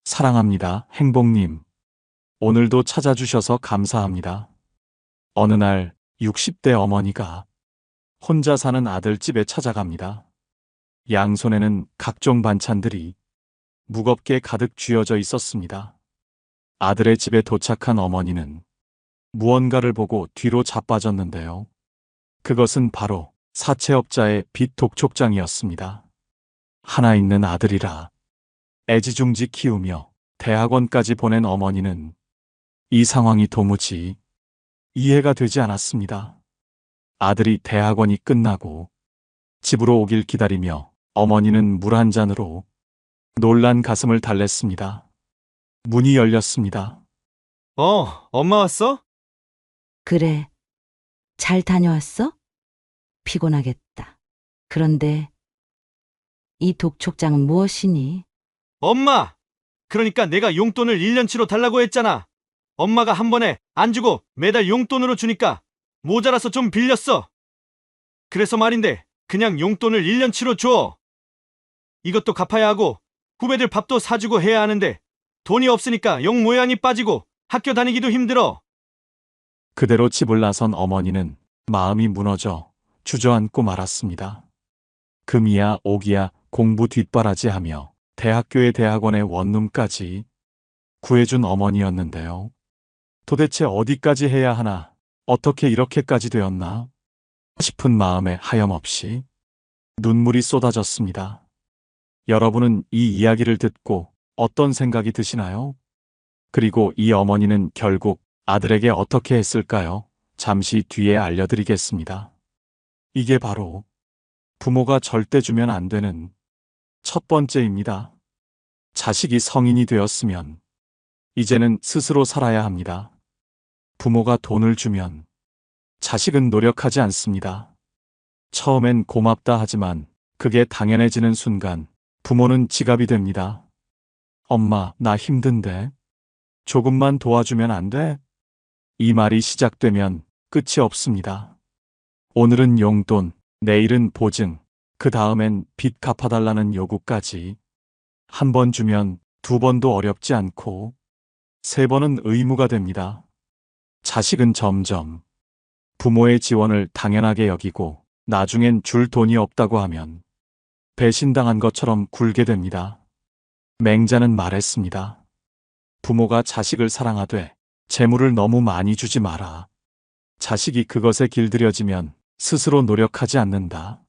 사랑합니다, 행복님. 오늘도 찾아주셔서 감사합니다. 어느 날 60대 어머니가 혼자 사는 아들 집에 찾아갑니다. 양손에는 각종 반찬들이 무겁게 가득 쥐어져 있었습니다. 아들의 집에 도착한 어머니는 무언가를 보고 뒤로 자빠졌는데요. 그것은 바로 사채업자의 빚 독촉장이었습니다. 하나 있는 아들이라 애지중지 키우며 대학원까지 보낸 어머니는 이 상황이 도무지 이해가 되지 않았습니다. 아들이 대학원이 끝나고 집으로 오길 기다리며 어머니는 물 한 잔으로 놀란 가슴을 달랬습니다. 문이 열렸습니다. 엄마 왔어? 그래. 잘 다녀왔어? 피곤하겠다. 그런데 이 독촉장은 무엇이니? 엄마! 그러니까 내가 용돈을 1년치로 달라고 했잖아. 엄마가 한 번에 안 주고 매달 용돈으로 주니까 모자라서 좀 빌렸어. 그래서 말인데 그냥 용돈을 1년치로 줘. 이것도 갚아야 하고 후배들 밥도 사주고 해야 하는데 돈이 없으니까 영 모양이 빠지고 학교 다니기도 힘들어. 그대로 집을 나선 어머니는 마음이 무너져 주저앉고 말았습니다. 금이야 옥이야 공부 뒷바라지하며 대학교의 대학원의 원룸까지 구해준 어머니였는데요. 도대체 어디까지 해야 하나, 어떻게 이렇게까지 되었나 싶은 마음에 하염없이 눈물이 쏟아졌습니다. 여러분은 이 이야기를 듣고 어떤 생각이 드시나요? 그리고 이 어머니는 결국 아들에게 어떻게 했을까요? 잠시 뒤에 알려드리겠습니다. 이게 바로 부모가 절대 주면 안 되는 첫 번째입니다. 자식이 성인이 되었으면 이제는 스스로 살아야 합니다. 부모가 돈을 주면 자식은 노력하지 않습니다. 처음엔 고맙다 하지만 그게 당연해지는 순간 부모는 지갑이 됩니다. 엄마, 나 힘든데 조금만 도와주면 안 돼? 이 말이 시작되면 끝이 없습니다. 오늘은 용돈, 내일은 보증, 그 다음엔 빚 갚아달라는 요구까지. 한 번 주면 두 번도 어렵지 않고 세 번은 의무가 됩니다. 자식은 점점 부모의 지원을 당연하게 여기고 나중엔 줄 돈이 없다고 하면 배신당한 것처럼 굴게 됩니다. 맹자는 말했습니다. 부모가 자식을 사랑하되 재물을 너무 많이 주지 마라. 자식이 그것에 길들여지면 스스로 노력하지 않는다.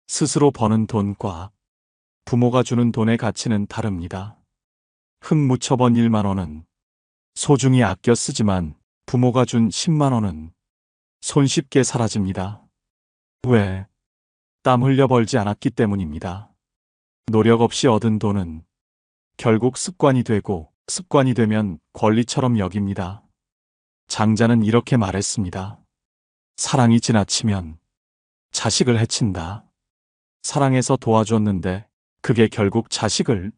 스스로 버는 돈과 부모가 주는 돈의 가치는 다릅니다. 흙 묻혀번 1만 원은 소중히 아껴 쓰지만 부모가 준 10만 원은 손쉽게 사라집니다. 왜? 땀 흘려 벌지 않았기 때문입니다. 노력 없이 얻은 돈은 결국 습관이 되고 습관이 되면 권리처럼 여깁니다. 장자는 이렇게 말했습니다. 사랑이 지나치면 자식을 해친다. 사랑해서 도와줬는데 그게 결국 자식을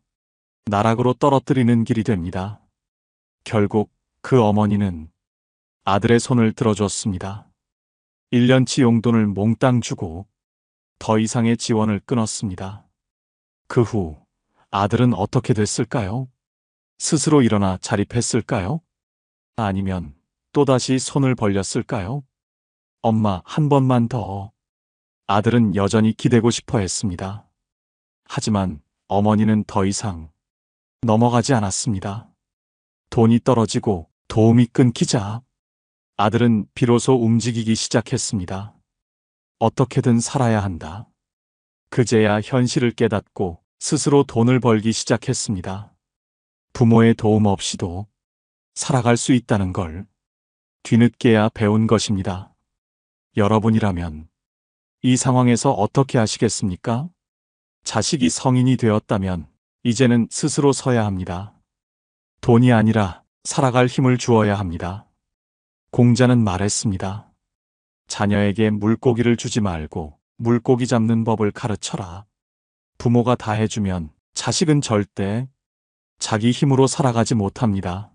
나락으로 떨어뜨리는 길이 됩니다. 결국 그 어머니는 아들의 손을 들어줬습니다. 1년치 용돈을 몽땅 주고 더 이상의 지원을 끊었습니다. 그 후 아들은 어떻게 됐을까요? 스스로 일어나 자립했을까요? 아니면 또다시 손을 벌렸을까요? 엄마, 한 번만 더. 아들은 여전히 기대고 싶어 했습니다. 하지만 어머니는 더 이상 넘어가지 않았습니다. 돈이 떨어지고 도움이 끊기자 아들은 비로소 움직이기 시작했습니다. 어떻게든 살아야 한다. 그제야 현실을 깨닫고 스스로 돈을 벌기 시작했습니다. 부모의 도움 없이도 살아갈 수 있다는 걸 뒤늦게야 배운 것입니다. 여러분이라면 이 상황에서 어떻게 하시겠습니까? 자식이 성인이 되었다면 이제는 스스로 서야 합니다. 돈이 아니라 살아갈 힘을 주어야 합니다. 공자는 말했습니다. 자녀에게 물고기를 주지 말고 물고기 잡는 법을 가르쳐라. 부모가 다 해주면 자식은 절대 자기 힘으로 살아가지 못합니다.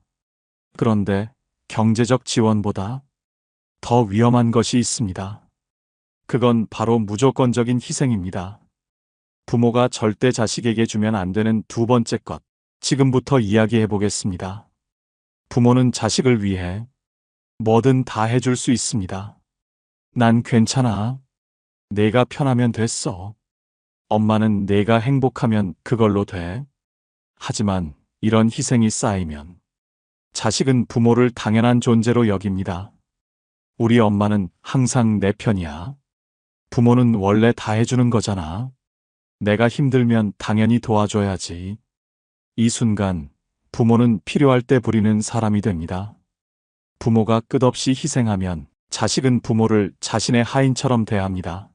그런데 경제적 지원보다 더 위험한 것이 있습니다. 그건 바로 무조건적인 희생입니다. 부모가 절대 자식에게 주면 안 되는 두 번째 것, 지금부터 이야기해 보겠습니다. 부모는 자식을 위해 뭐든 다 해줄 수 있습니다. 난 괜찮아. 내가 편하면 됐어. 엄마는 내가 행복하면 그걸로 돼. 하지만 이런 희생이 쌓이면 자식은 부모를 당연한 존재로 여깁니다. 우리 엄마는 항상 내 편이야. 부모는 원래 다 해주는 거잖아. 내가 힘들면 당연히 도와줘야지. 이 순간 부모는 필요할 때 부리는 사람이 됩니다. 부모가 끝없이 희생하면 자식은 부모를 자신의 하인처럼 대합니다.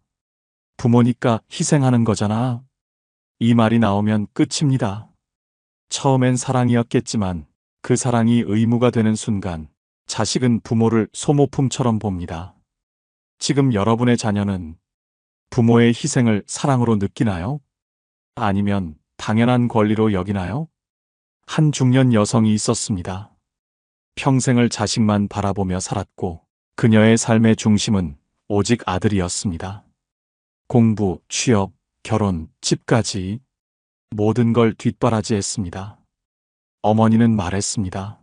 부모니까 희생하는 거잖아. 이 말이 나오면 끝입니다. 처음엔 사랑이었겠지만 그 사랑이 의무가 되는 순간 자식은 부모를 소모품처럼 봅니다. 지금 여러분의 자녀는 부모의 희생을 사랑으로 느끼나요? 아니면 당연한 권리로 여기나요? 한 중년 여성이 있었습니다. 평생을 자식만 바라보며 살았고 그녀의 삶의 중심은 오직 아들이었습니다. 공부, 취업, 결혼, 집까지 모든 걸 뒷바라지했습니다. 어머니는 말했습니다.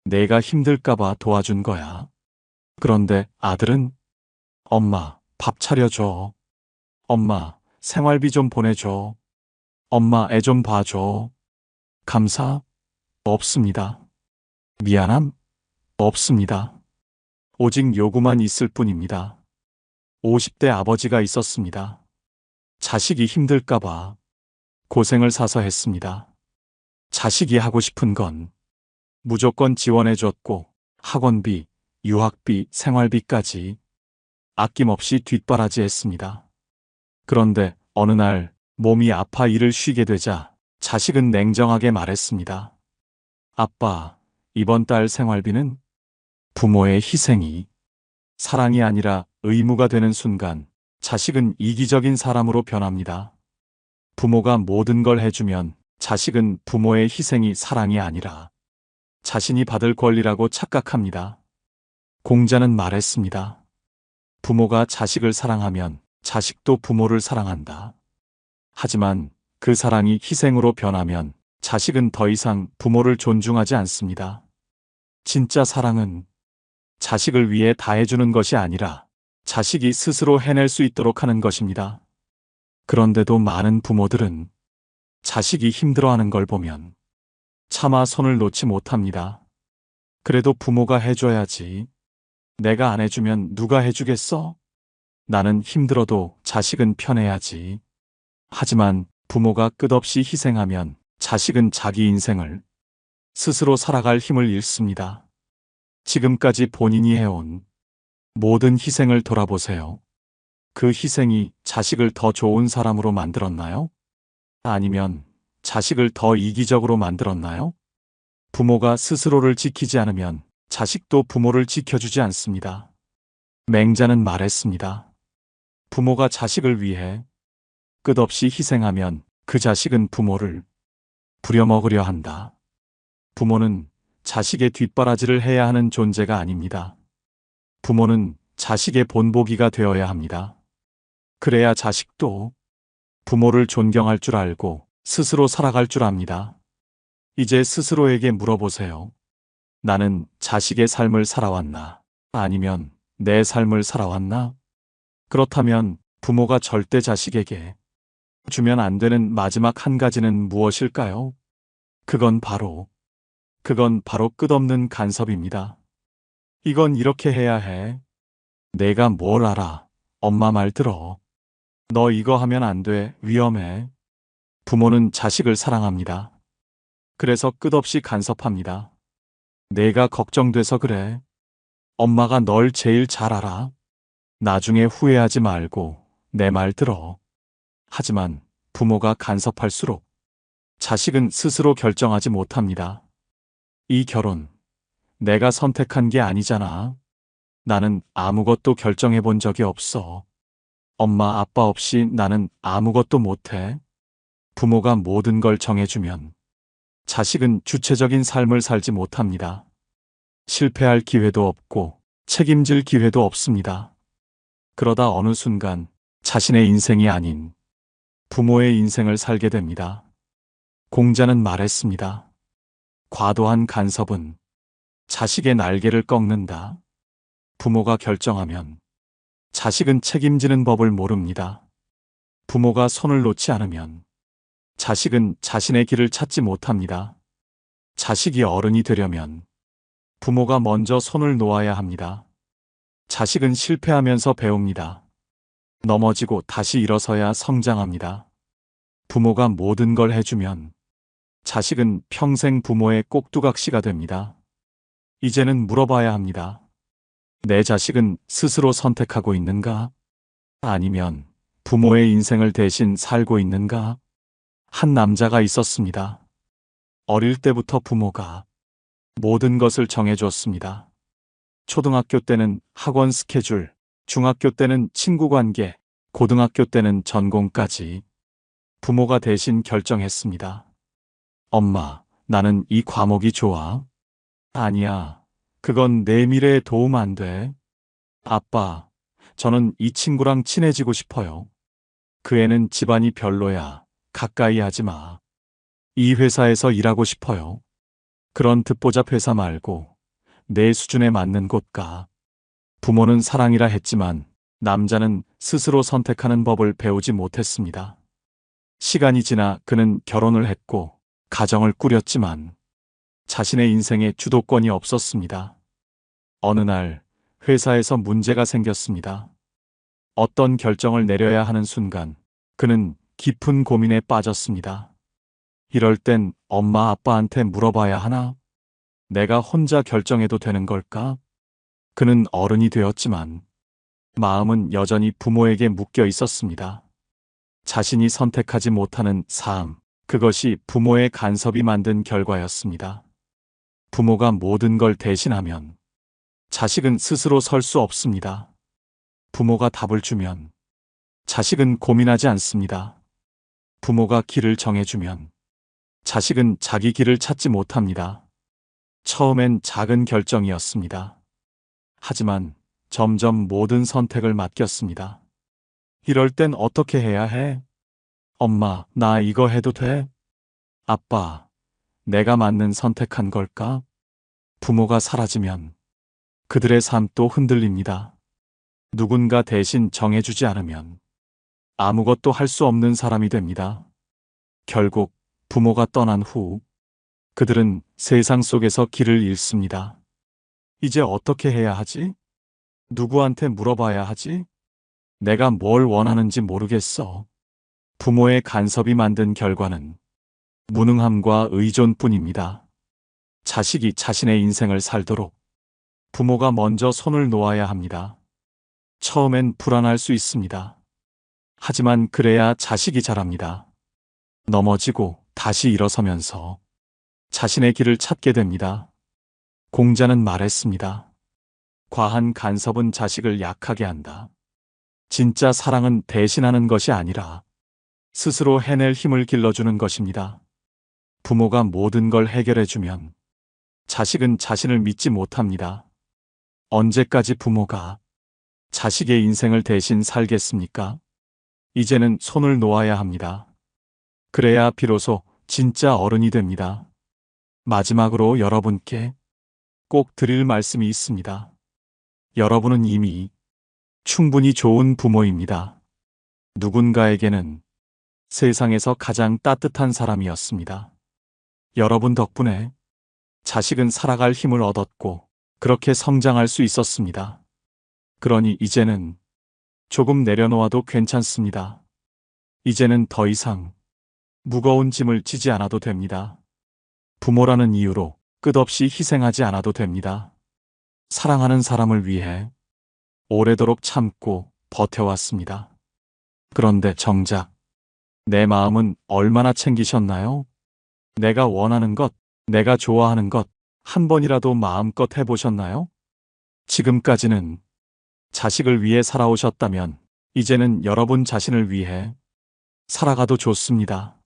내가 힘들까봐 도와준 거야. 그런데 아들은 엄마, 밥 차려줘. 엄마, 생활비 좀 보내줘. 엄마, 애 좀 봐줘. 감사? 없습니다. 미안함? 없습니다. 오직 요구만 있을 뿐입니다. 50대 아버지가 있었습니다. 자식이 힘들까봐 고생을 사서 했습니다. 자식이 하고 싶은 건 무조건 지원해줬고 학원비, 유학비, 생활비까지 아낌없이 뒷바라지했습니다. 그런데 어느 날 몸이 아파 일을 쉬게 되자 자식은 냉정하게 말했습니다. 아빠, 이번 달 생활비는? 부모의 희생이 사랑이 아니라 의무가 되는 순간 자식은 이기적인 사람으로 변합니다. 부모가 모든 걸 해주면 자식은 부모의 희생이 사랑이 아니라 자신이 받을 권리라고 착각합니다. 공자는 말했습니다. 부모가 자식을 사랑하면 자식도 부모를 사랑한다. 하지만 그 사랑이 희생으로 변하면 자식은 더 이상 부모를 존중하지 않습니다. 진짜 사랑은 자식을 위해 다 해주는 것이 아니라 자식이 스스로 해낼 수 있도록 하는 것입니다. 그런데도 많은 부모들은 자식이 힘들어하는 걸 보면 차마 손을 놓지 못합니다. 그래도 부모가 해줘야지. 내가 안 해주면 누가 해주겠어? 나는 힘들어도 자식은 편해야지. 하지만 부모가 끝없이 희생하면 자식은 자기 인생을 스스로 살아갈 힘을 잃습니다. 지금까지 본인이 해온 모든 희생을 돌아보세요. 그 희생이 자식을 더 좋은 사람으로 만들었나요? 아니면 자식을 더 이기적으로 만들었나요? 부모가 스스로를 지키지 않으면 자식도 부모를 지켜주지 않습니다. 맹자는 말했습니다. 부모가 자식을 위해 끝없이 희생하면 그 자식은 부모를 부려먹으려 한다. 부모는 자식의 뒷바라지를 해야 하는 존재가 아닙니다. 부모는 자식의 본보기가 되어야 합니다. 그래야 자식도 부모를 존경할 줄 알고 스스로 살아갈 줄 압니다. 이제 스스로에게 물어보세요. 나는 자식의 삶을 살아왔나? 아니면 내 삶을 살아왔나? 그렇다면 부모가 절대 자식에게 주면 안 되는 마지막 한 가지는 무엇일까요? 그건 바로 끝없는 간섭입니다. 이건 이렇게 해야 해. 내가 뭘 알아? 엄마 말 들어. 너 이거 하면 안 돼. 위험해. 부모는 자식을 사랑합니다. 그래서 끝없이 간섭합니다. 내가 걱정돼서 그래. 엄마가 널 제일 잘 알아. 나중에 후회하지 말고 내 말 들어. 하지만 부모가 간섭할수록 자식은 스스로 결정하지 못합니다. 이 결혼, 내가 선택한 게 아니잖아. 나는 아무것도 결정해 본 적이 없어. 엄마, 아빠 없이 나는 아무것도 못해. 부모가 모든 걸 정해주면 자식은 주체적인 삶을 살지 못합니다. 실패할 기회도 없고 책임질 기회도 없습니다. 그러다 어느 순간 자신의 인생이 아닌 부모의 인생을 살게 됩니다. 공자는 말했습니다. 과도한 간섭은 자식의 날개를 꺾는다. 부모가 결정하면 자식은 책임지는 법을 모릅니다. 부모가 손을 놓지 않으면 자식은 자신의 길을 찾지 못합니다. 자식이 어른이 되려면 부모가 먼저 손을 놓아야 합니다. 자식은 실패하면서 배웁니다. 넘어지고 다시 일어서야 성장합니다. 부모가 모든 걸 해주면 자식은 평생 부모의 꼭두각시가 됩니다. 이제는 물어봐야 합니다. 내 자식은 스스로 선택하고 있는가? 아니면 부모의 인생을 대신 살고 있는가? 한 남자가 있었습니다. 어릴 때부터 부모가 모든 것을 정해줬습니다. 초등학교 때는 학원 스케줄, 중학교 때는 친구 관계, 고등학교 때는 전공까지 부모가 대신 결정했습니다. 엄마, 나는 이 과목이 좋아. 아니야, 그건 내 미래에 도움 안 돼. 아빠, 저는 이 친구랑 친해지고 싶어요. 그 애는 집안이 별로야. 가까이 하지 마. 이 회사에서 일하고 싶어요. 그런 듣보잡 회사 말고 내 수준에 맞는 곳 가. 부모는 사랑이라 했지만 남자는 스스로 선택하는 법을 배우지 못했습니다. 시간이 지나 그는 결혼을 했고 가정을 꾸렸지만 자신의 인생에 주도권이 없었습니다. 어느 날 회사에서 문제가 생겼습니다. 어떤 결정을 내려야 하는 순간 그는 깊은 고민에 빠졌습니다. 이럴 땐 엄마 아빠한테 물어봐야 하나? 내가 혼자 결정해도 되는 걸까? 그는 어른이 되었지만 마음은 여전히 부모에게 묶여 있었습니다. 자신이 선택하지 못하는 삶, 그것이 부모의 간섭이 만든 결과였습니다. 부모가 모든 걸 대신하면 자식은 스스로 설 수 없습니다. 부모가 답을 주면 자식은 고민하지 않습니다. 부모가 길을 정해주면 자식은 자기 길을 찾지 못합니다. 처음엔 작은 결정이었습니다. 하지만 점점 모든 선택을 맡겼습니다. 이럴 땐 어떻게 해야 해? 엄마, 나 이거 해도 돼? 아빠, 내가 맞는 선택한 걸까? 부모가 사라지면 그들의 삶도 흔들립니다. 누군가 대신 정해주지 않으면 아무것도 할 수 없는 사람이 됩니다. 결국 부모가 떠난 후 그들은 세상 속에서 길을 잃습니다. 이제 어떻게 해야 하지? 누구한테 물어봐야 하지? 내가 뭘 원하는지 모르겠어. 부모의 간섭이 만든 결과는 무능함과 의존뿐입니다. 자식이 자신의 인생을 살도록 부모가 먼저 손을 놓아야 합니다. 처음엔 불안할 수 있습니다. 하지만 그래야 자식이 자랍니다. 넘어지고 다시 일어서면서 자신의 길을 찾게 됩니다. 공자는 말했습니다. 과한 간섭은 자식을 약하게 한다. 진짜 사랑은 대신하는 것이 아니라 스스로 해낼 힘을 길러주는 것입니다. 부모가 모든 걸 해결해주면 자식은 자신을 믿지 못합니다. 언제까지 부모가 자식의 인생을 대신 살겠습니까? 이제는 손을 놓아야 합니다. 그래야 비로소 진짜 어른이 됩니다. 마지막으로 여러분께 꼭 드릴 말씀이 있습니다. 여러분은 이미 충분히 좋은 부모입니다. 누군가에게는 세상에서 가장 따뜻한 사람이었습니다. 여러분 덕분에 자식은 살아갈 힘을 얻었고 그렇게 성장할 수 있었습니다. 그러니 이제는 조금 내려놓아도 괜찮습니다. 이제는 더 이상 무거운 짐을 지지 않아도 됩니다. 부모라는 이유로 끝없이 희생하지 않아도 됩니다. 사랑하는 사람을 위해 오래도록 참고 버텨왔습니다. 그런데 정작 내 마음은 얼마나 챙기셨나요? 내가 원하는 것, 내가 좋아하는 것 한 번이라도 마음껏 해보셨나요? 지금까지는 자식을 위해 살아오셨다면 이제는 여러분 자신을 위해 살아가도 좋습니다.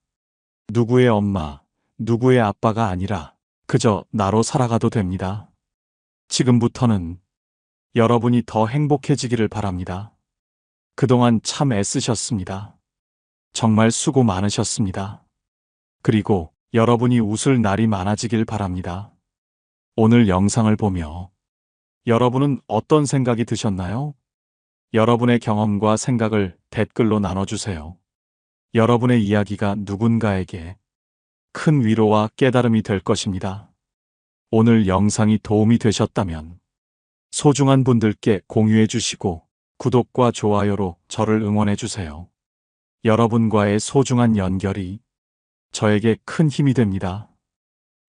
누구의 엄마, 누구의 아빠가 아니라 그저 나로 살아가도 됩니다. 지금부터는 여러분이 더 행복해지기를 바랍니다. 그동안 참 애쓰셨습니다. 정말 수고 많으셨습니다. 그리고 여러분이 웃을 날이 많아지길 바랍니다. 오늘 영상을 보며 여러분은 어떤 생각이 드셨나요? 여러분의 경험과 생각을 댓글로 나눠주세요. 여러분의 이야기가 누군가에게 큰 위로와 깨달음이 될 것입니다. 오늘 영상이 도움이 되셨다면 소중한 분들께 공유해 주시고 구독과 좋아요로 저를 응원해 주세요. 여러분과의 소중한 연결이 저에게 큰 힘이 됩니다.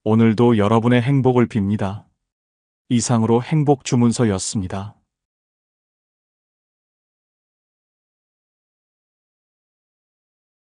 오늘도 여러분의 행복을 빕니다. 이상으로 행복 주문서였습니다.